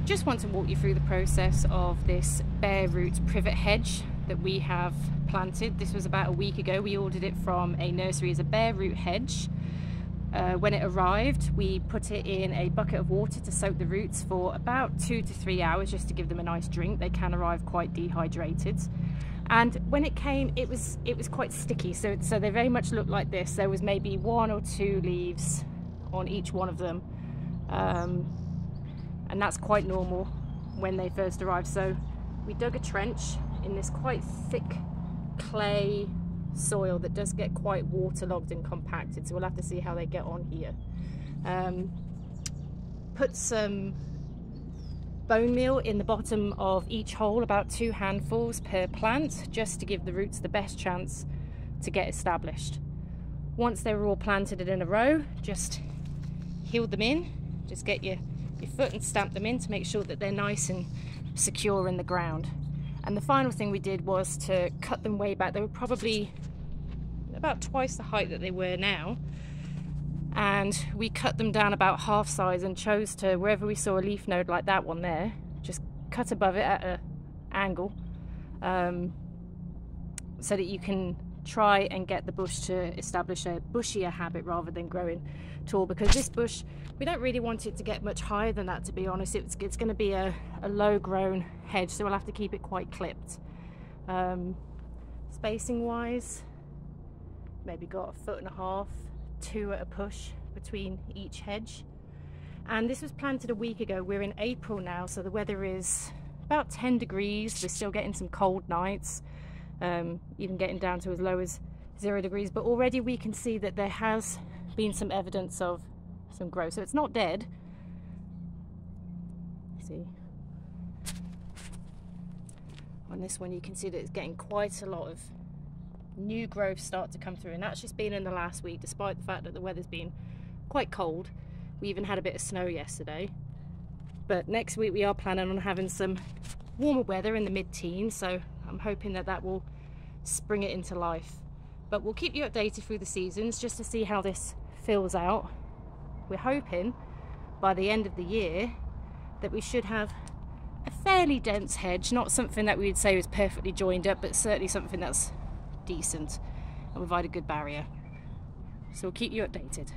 just want to walk you through the process of this bare root privet hedge that we have planted. This was about a week ago. We ordered it from a nursery as a bare root hedge. When it arrived, we put it in a bucket of water to soak the roots for about 2 to 3 hours just to give them a nice drink. They can arrive quite dehydrated. And when it came, it was quite sticky, so they very much looked like this. There was maybe 1 or 2 leaves on each one of them, and that's quite normal when they first arrive. So we dug a trench in this quite thick clay soil that does get quite waterlogged and compacted, so we'll have to see how they get on here. Put some bone meal in the bottom of each hole, about 2 handfuls per plant, just to give the roots the best chance to get established. Once they were all planted in a row, just heel them in, just get your foot and stamp them in to make sure that they're nice and secure in the ground. And the final thing we did was to cut them way back. They were probably about twice the height that they were now, and we cut them down about half size and chose to, wherever we saw a leaf node like that one there, just cut above it at an angle, so that you can try and get the bush to establish a bushier habit rather than growing tall, because this bush, we don't really want it to get much higher than that, to be honest. It's going to be a low grown hedge, so we'll have to keep it quite clipped. Spacing wise, maybe got 1.5 foot, 2 at a push between each hedge. And this was planted a week ago. We're in April now, so the weather is about 10 degrees. We're still getting some cold nights, even getting down to as low as 0 degrees, but already we can see that there has been some evidence of some growth, so it's not dead. See, on this one you can see that it's getting quite a lot of new growth start to come through, and that's just been in the last week, despite the fact that the weather's been quite cold. We even had a bit of snow yesterday, but next week we are planning on having some warmer weather in the mid-teens, so I'm hoping that that will spring it into life. But we'll keep you updated through the seasons just to see how this fills out. We're hoping by the end of the year that we should have a fairly dense hedge, not something that we would say was perfectly joined up, but certainly something that's decent and provide a good barrier. So we'll keep you updated.